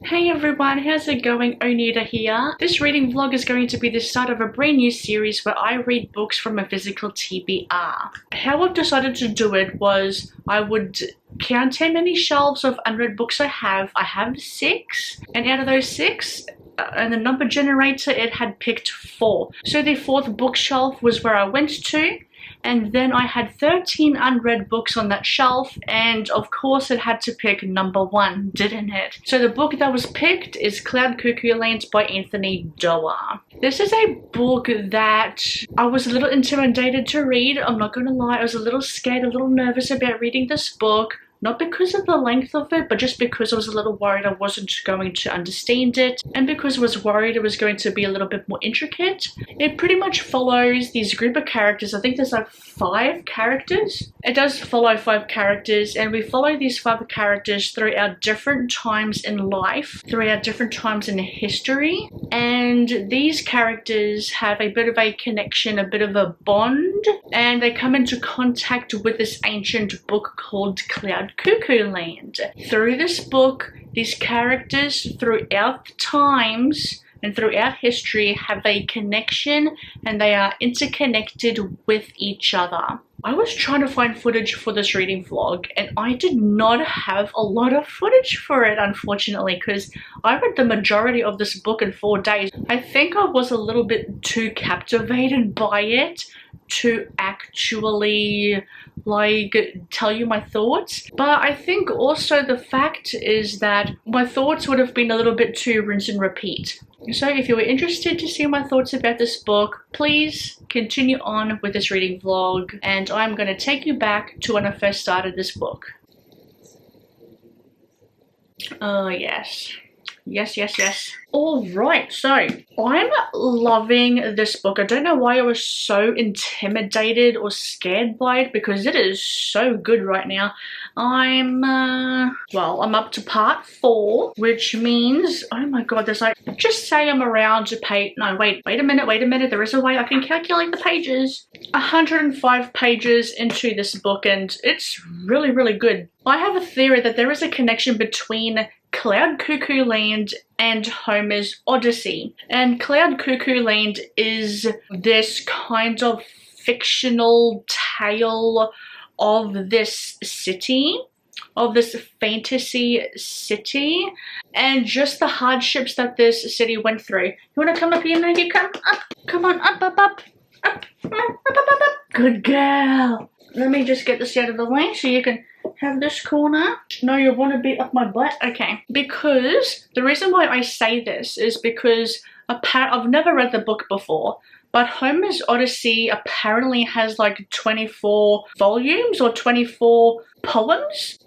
Hey everyone, how's it going? Onita here. This reading vlog is going to be the start of a brand new series where I read books from a physical TBR. How I've decided to do it was I would count how many shelves of unread books I have. I have 6, and out of those 6, and the number generator, it had picked 4. So the 4th bookshelf was where I went to, and then I had 13 unread books on that shelf, and of course it had to pick number 1, didn't it? So the book that was picked is Cloud Cuckoo Land by Anthony Doerr. This is a book that I was a little intimidated to read. I'm not gonna lie, I was a little scared, a little nervous about reading this book. Not because of the length of it, but just because I was a little worried I wasn't going to understand it, and because I was worried it was going to be a little bit more intricate. It pretty much follows these group of characters. I think there's like 5 characters. It does follow 5 characters, and we follow these 5 characters throughout different times in life, throughout different times in history, and these characters have a bit of a connection, a bit of a bond, and they come into contact with this ancient book called Cloud Cuckoo Land. Through this book, these characters throughout times and throughout history have a connection, and they are interconnected with each other. I was trying to find footage for this reading vlog, and I did not have a lot of footage for it, unfortunately, because I read the majority of this book in 4 days. I think I was a little bit too captivated by it to actually tell you my thoughts, but I think also the fact is that my thoughts would have been a little bit too rinse and repeat. So if you were interested to see my thoughts about this book, please continue on with this reading vlog, and I'm going to take you back to when I first started this book. Oh yes. Yes. Alright, so I'm loving this book. I don't know why I was so intimidated or scared by it, because it is so good right now. I'm up to part 4, which means, oh my god, there's like, just say I'm around to page, no, wait a minute, there is a way I can calculate the pages. 105 pages into this book, and it's really, really good. I have a theory that there is a connection between Cloud Cuckoo Land and Homer's Odyssey. And Cloud Cuckoo Land is this kind of fictional tale of this city, of this fantasy city, and just the hardships that this city went through. You want to come up here, Maggie? Come up. Come on, up. Good girl. Let me just get this out of the way so you can have this corner. No, you want to be up my butt? Okay. Because the reason why I say this is because I've never read the book before, but Homer's Odyssey apparently has like 24 volumes or 24 poems.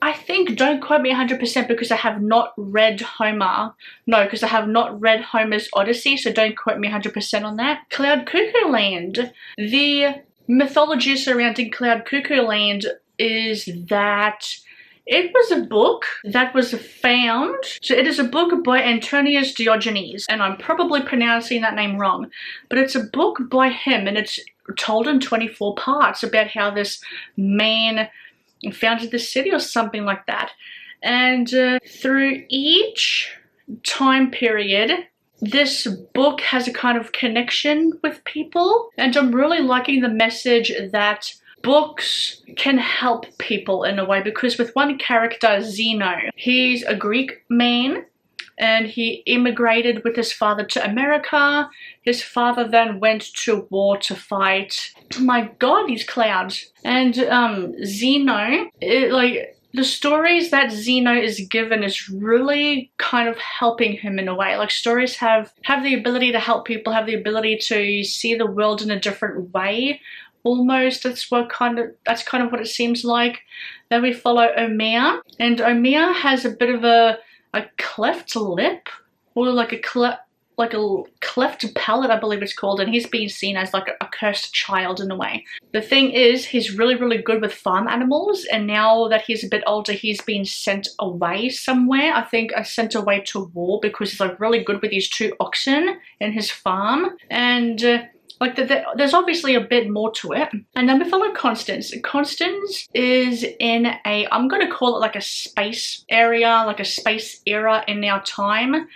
I think, don't quote me 100% because I have not read Homer. No, because I have not read Homer's Odyssey, so don't quote me 100% on that. Cloud Cuckoo Land. The mythology surrounding Cloud Cuckoo Land is that it was a book that was found. So it is a book by Antonius Diogenes, and I'm probably pronouncing that name wrong, but it's a book by him, and it's told in 24 parts about how this man founded the city or something like that. And through each time period, this book has a kind of connection with people, and I'm really liking the message that books can help people in a way, because with one character, Zeno, he's a Greek man and he immigrated with his father to America. His father then went to war to fight, oh my god, these clouds. And Zeno, the stories that Zeno is given is really kind of helping him in a way. Like, stories have the ability to help people, have the ability to see the world in a different way. Almost, that's kind of what it seems like. Then we follow Omer, and Omer has a bit of a cleft lip, or like a cleft palate, I believe it's called, and he's being seen as like a cursed child in a way. The thing is, he's really, really good with farm animals, and now that he's a bit older, he's been sent away somewhere. I think sent away to war, because he's like really good with these 2 oxen in his farm. And Like, there's obviously a bit more to it. And then we follow Constance. Constance is in a, I'm going to call it like a space area, like a space era in our time.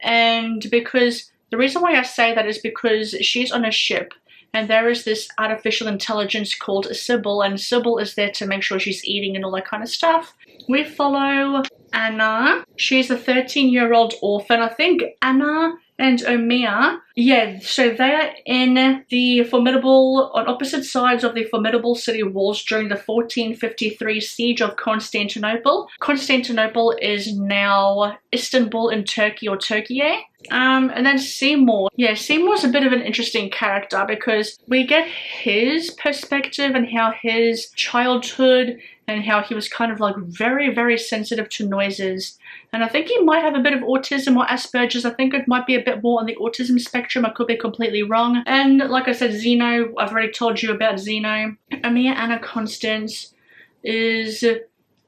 And because the reason why I say that is because she's on a ship. And there is this artificial intelligence called Sybil, and Sybil is there to make sure she's eating and all that kind of stuff. We follow Anna. She's a 13-year-old orphan. I think Anna and Omiya, yeah, so they're in the formidable, on opposite sides of the formidable city walls during the 1453 siege of Constantinople. Constantinople is now Istanbul in Turkey, or Turkey. And then Seymour. Yeah, Seymour's a bit of an interesting character because we get his perspective and how his childhood and how he was kind of like very, very sensitive to noises. And I think he might have a bit of autism or Asperger's. I think it might be a bit more on the autism spectrum. I could be completely wrong. And like I said, Zeno, I've already told you about Zeno. Omiya Anna Constance is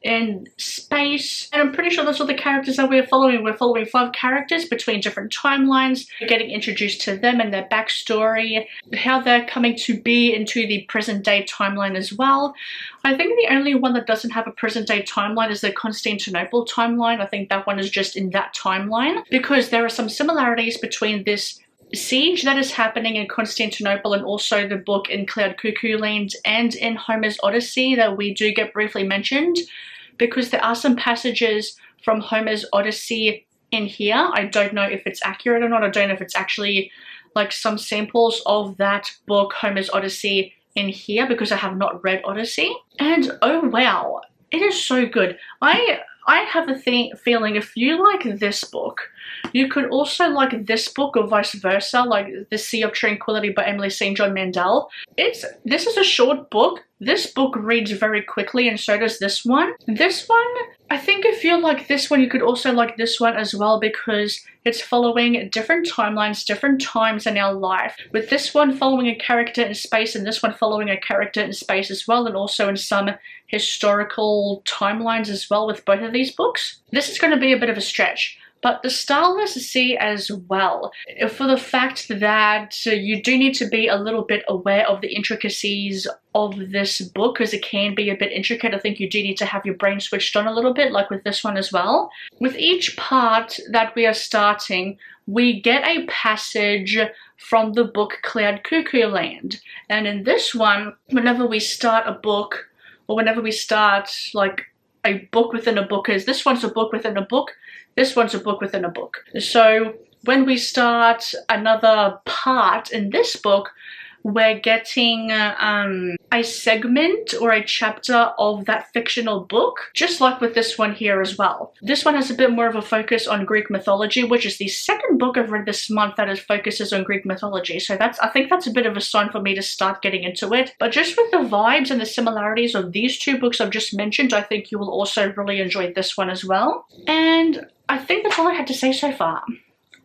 in space, and I'm pretty sure that's all the characters that we're following. We're following 5 characters between different timelines. We're getting introduced to them and their backstory, how they're coming to be into the present day timeline as well. I think the only one that doesn't have a present day timeline is the Constantinople timeline. I think that one is just in that timeline because there are some similarities between this siege that is happening in Constantinople and also the book in Cloud Cuckoo Land and in Homer's Odyssey that we do get briefly mentioned, because there are some passages from Homer's Odyssey in here. I don't know if it's accurate or not. I don't know if it's actually like some samples of that book, Homer's Odyssey, in here because I have not read Odyssey. And oh wow, it is so good. I have a feeling if you like this book, you could also like this book or vice versa, like The Sea of Tranquility by Emily St. John Mandel. This is a short book. This book reads very quickly and so does this one. This one, I think if you like this one, you could also like this one as well because it's following different timelines, different times in our life. With this one following a character in space and this one following a character in space as well, and also in some historical timelines as well with both of these books. This is going to be a bit of a stretch. But the style is to see as well, for the fact that you do need to be a little bit aware of the intricacies of this book because it can be a bit intricate. I think you do need to have your brain switched on a little bit, like with this one as well. With each part that we are starting, we get a passage from the book Cloud Cuckoo Land. And in this one, whenever we start a book, or whenever we start like a book within a book, is this one's a book within a book, this one's a book within a book. So when we start another part in this book, we're getting a segment or a chapter of that fictional book, just like with this one here as well. This one has a bit more of a focus on Greek mythology, which is the second book I've read this month that focuses on Greek mythology. So I think that's a bit of a sign for me to start getting into it. But just with the vibes and the similarities of these 2 books I've just mentioned, I think you will also really enjoy this one as well. And I think that's all I had to say so far.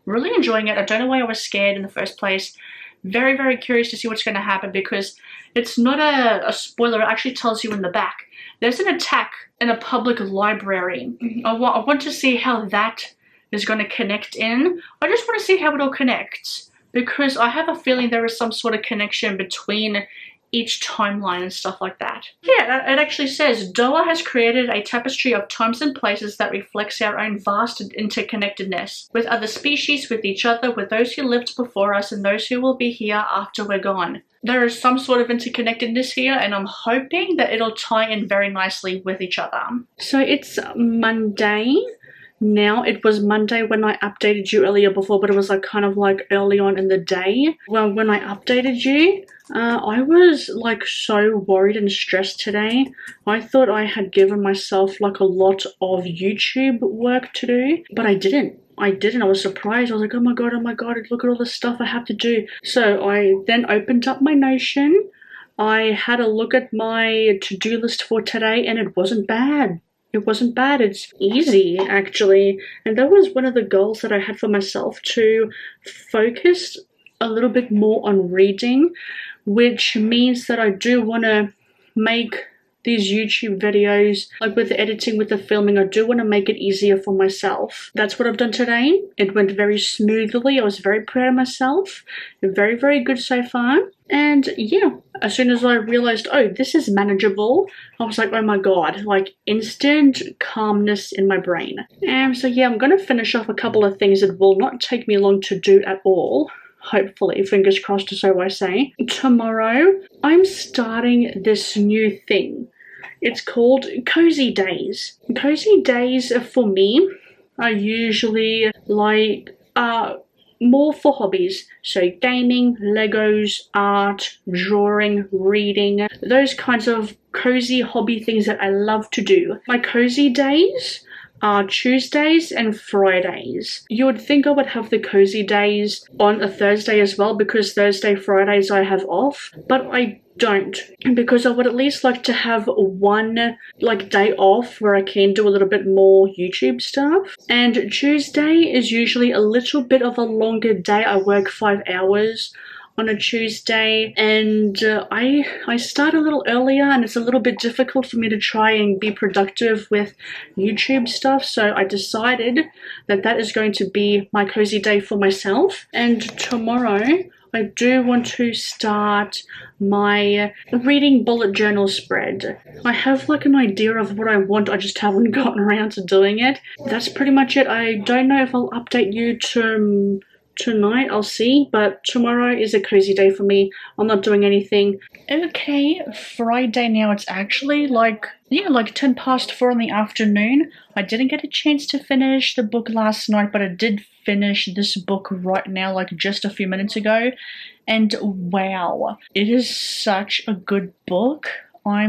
Really enjoying it. I don't know why I was scared in the first place. Very, very curious to see what's going to happen because it's not a spoiler. It actually tells you in the back. There's an attack in a public library. I want to see how that is going to connect in. I just want to see how it all connects because I have a feeling there is some sort of connection between each timeline and stuff like that. Yeah, it actually says, Doa has created a tapestry of times and places that reflects our own vast interconnectedness with other species, with each other, with those who lived before us and those who will be here after we're gone. There is some sort of interconnectedness here and I'm hoping that it'll tie in very nicely with each other. So it's Monday now. It was Monday when I updated you earlier before, but it was like kind of like early on in the day. Well, when I updated you, I was like so worried and stressed today. I thought I had given myself like a lot of YouTube work to do, but I didn't. I was surprised. I was like, oh my god, look at all the stuff I have to do. So I then opened up my Notion. I had a look at my to-do list for today and it wasn't bad. It wasn't bad. It's easy, actually. And that was one of the goals that I had for myself, to focus a little bit more on reading, which means that I do want to make these YouTube videos, like with the editing, with the filming, I do want to make it easier for myself. That's what I've done today. It went very smoothly. I was very proud of myself. Very, very good so far. And yeah, as soon as I realized, oh, this is manageable, I was like, oh my god, like instant calmness in my brain. And so yeah, I'm going to finish off a couple of things that will not take me long to do at all. Hopefully, fingers crossed, so I say. Tomorrow, I'm starting this new thing. It's called Cozy Days. Cozy Days for me are usually like, more for hobbies, so gaming, Legos, art, drawing, reading, those kinds of cozy hobby things that I love to do. My cozy days are Tuesdays and Fridays. You would think I would have the cozy days on a Thursday as well, because Thursday, Fridays I have off, but I don't, because I would at least like to have one like day off where I can do a little bit more YouTube stuff. And Tuesday is usually a little bit of a longer day. I work 5 hours on a Tuesday, and I start a little earlier, and it's a little bit difficult for me to try and be productive with YouTube stuff, so I decided that that is going to be my cozy day for myself. And tomorrow I do want to start my reading bullet journal spread. I have like an idea of what I want, I just haven't gotten around to doing it. That's pretty much it. I don't know if I'll update you tonight, I'll see, but tomorrow is a cozy day for me. I'm not doing anything. Okay, Friday now. It's actually like 10 past 4 in the afternoon. I didn't get a chance to finish the book last night, but I did finish this book right now, like just a few minutes ago, and wow, it is such a good book. I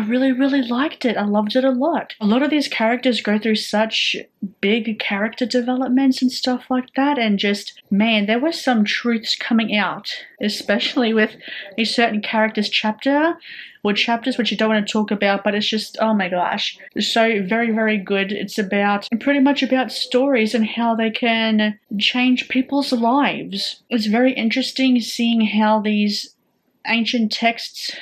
really, really liked it. I loved it a lot. A lot of these characters go through such big character developments and stuff like that, and just, man, there were some truths coming out, especially with a certain character's chapters which you don't want to talk about, but it's just, oh my gosh, so very, very good. It's pretty much about stories and how they can change people's lives. It's very interesting seeing how these ancient texts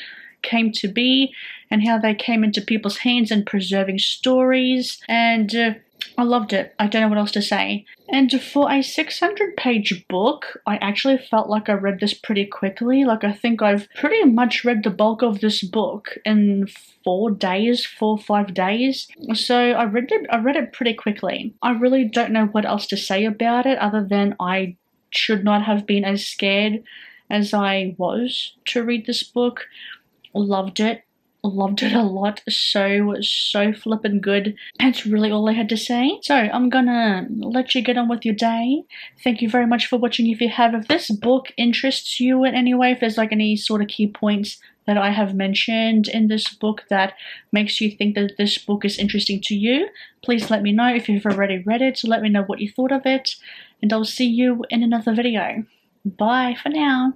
came to be and how they came into people's hands and preserving stories, and I loved it. I don't know what else to say. And for a 600-page book, I actually felt like I read this pretty quickly. Like, I think I've pretty much read the bulk of this book in 4 or 5 days. So I read it pretty quickly. I really don't know what else to say about it other than I should not have been as scared as I was to read this book. Loved it a lot. So flippin' good. That's really all I had to say. So I'm gonna let you get on with your day. Thank you very much for watching. If you have, if this book interests you in any way, if there's like any sort of key points that I have mentioned in this book that makes you think that this book is interesting to you, please let me know. If you've already read it, let me know what you thought of it, and I'll see you in another video. Bye for now.